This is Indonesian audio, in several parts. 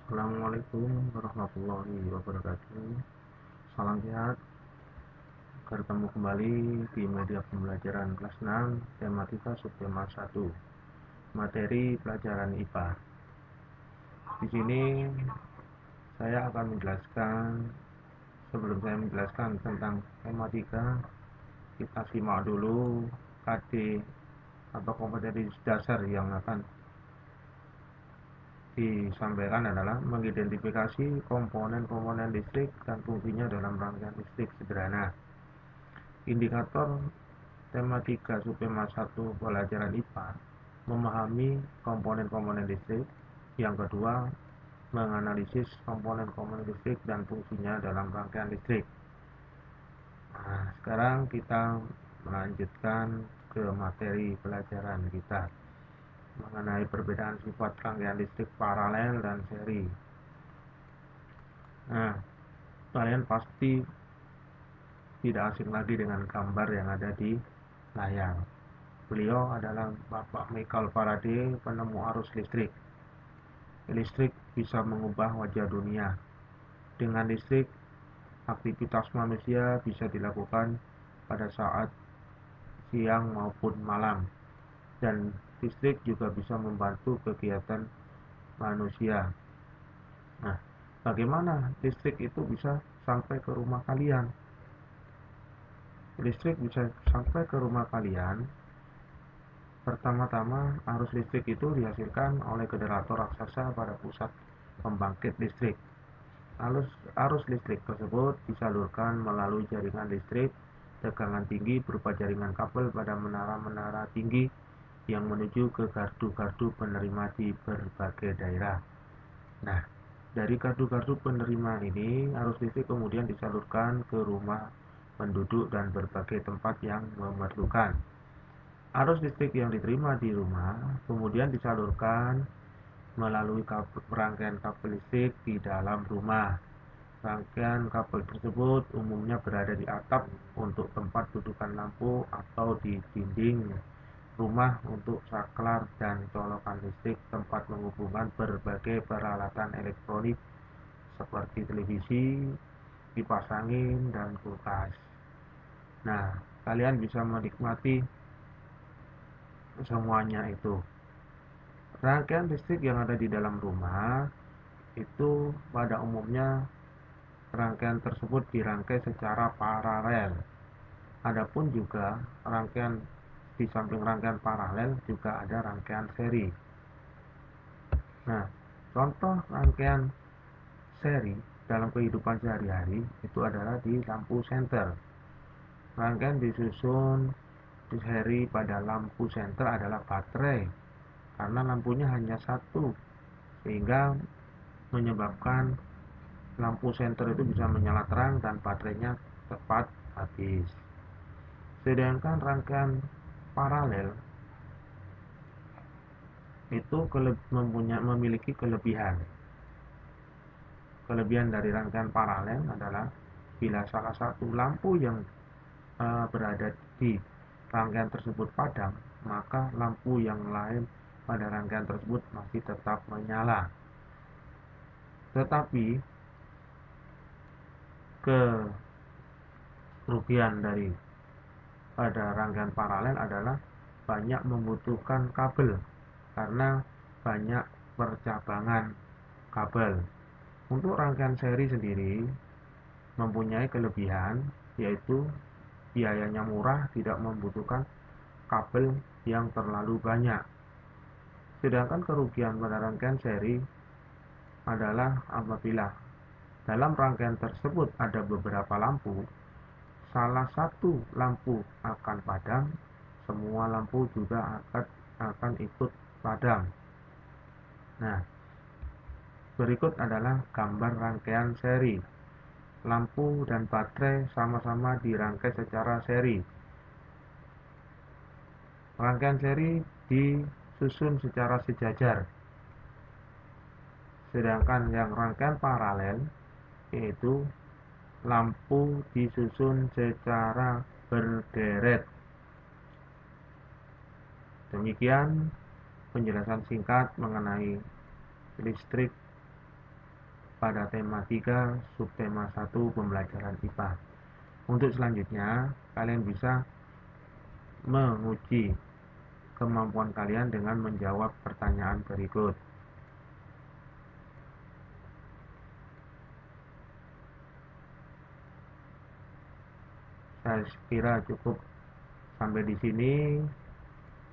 Assalamualaikum warahmatullahi wabarakatuh. Salam sehat. Bertemu kembali di media pembelajaran kelas 6, tematika subtema 1, materi pelajaran IPA. Di sini saya akan menjelaskan, sebelum saya menjelaskan tentang tematika, kita simak dulu KD atau kompetensi dasar yang akan disampaikan adalah mengidentifikasi komponen-komponen listrik dan fungsinya dalam rangkaian listrik sederhana. Indikator tematika subtema 1 pelajaran IPA memahami komponen-komponen listrik. Yang kedua, menganalisis komponen-komponen listrik dan fungsinya dalam rangkaian listrik. Nah, sekarang kita melanjutkan ke materi pelajaran kita mengenai perbedaan sifat rangkaian listrik paralel dan seri. Nah, kalian pasti tidak asing lagi dengan gambar yang ada di layar. Beliau adalah Bapak Michael Faraday, penemu arus listrik. Listrik bisa mengubah wajah dunia. Dengan listrik, aktivitas manusia bisa dilakukan pada saat siang maupun malam. Dan listrik juga bisa membantu kegiatan manusia. Nah, bagaimana listrik itu bisa sampai ke rumah kalian? Listrik bisa sampai ke rumah kalian. Pertama-tama, arus listrik itu dihasilkan oleh generator raksasa pada pusat pembangkit listrik. Arus listrik tersebut disalurkan melalui jaringan listrik tegangan tinggi berupa jaringan kabel pada menara-menara tinggi yang menuju ke gardu-gardu penerima di berbagai daerah. Nah, dari gardu-gardu penerima ini, arus listrik kemudian disalurkan ke rumah penduduk dan berbagai tempat yang memerlukan. Arus listrik yang diterima di rumah kemudian disalurkan melalui rangkaian kabel listrik di dalam rumah. Rangkaian kabel tersebut umumnya berada di atap untuk tempat dudukan lampu atau di dinding rumah untuk saklar dan colokan listrik tempat menghubungkan berbagai peralatan elektronik seperti televisi, kipas angin, dan kulkas. Nah, kalian bisa menikmati semuanya itu. Rangkaian listrik yang ada di dalam rumah itu pada umumnya rangkaian tersebut dirangkai secara paralel. Adapun juga rangkaian di samping rangkaian paralel juga ada rangkaian seri. Nah, contoh rangkaian seri dalam kehidupan sehari-hari itu adalah di lampu senter. Rangkaian disusun di seri pada lampu senter adalah baterai, karena lampunya hanya satu, sehingga menyebabkan lampu senter itu bisa menyala terang dan baterainya cepat habis. Sedangkan rangkaian paralel itu memiliki kelebihan. Kelebihan dari rangkaian paralel adalah bila salah satu lampu yang berada di rangkaian tersebut padam, maka lampu yang lain pada rangkaian tersebut masih tetap menyala. Tetapi kerugian dari pada rangkaian paralel adalah banyak membutuhkan kabel karena banyak percabangan kabel. Untuk rangkaian seri sendiri mempunyai kelebihan, yaitu biayanya murah, tidak membutuhkan kabel yang terlalu banyak. Sedangkan kerugian pada rangkaian seri adalah apabila dalam rangkaian tersebut ada beberapa lampu, salah satu lampu akan padam, semua lampu juga akan ikut padam. Nah, berikut adalah gambar rangkaian seri. Lampu dan baterai sama-sama dirangkai secara seri. Rangkaian seri disusun secara sejajar. Sedangkan yang rangkaian paralel, yaitu lampu disusun secara berderet. Demikian penjelasan singkat mengenai listrik pada tema 3 subtema 1 pembelajaran IPA. Untuk selanjutnya, kalian bisa menguji kemampuan kalian dengan menjawab pertanyaan berikut. Saya kira cukup sampai di sini.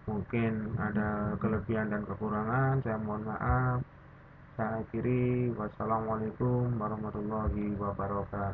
Mungkin ada kelebihan dan kekurangan, saya mohon maaf. Saya akhiri, wassalamualaikum warahmatullahi wabarakatuh.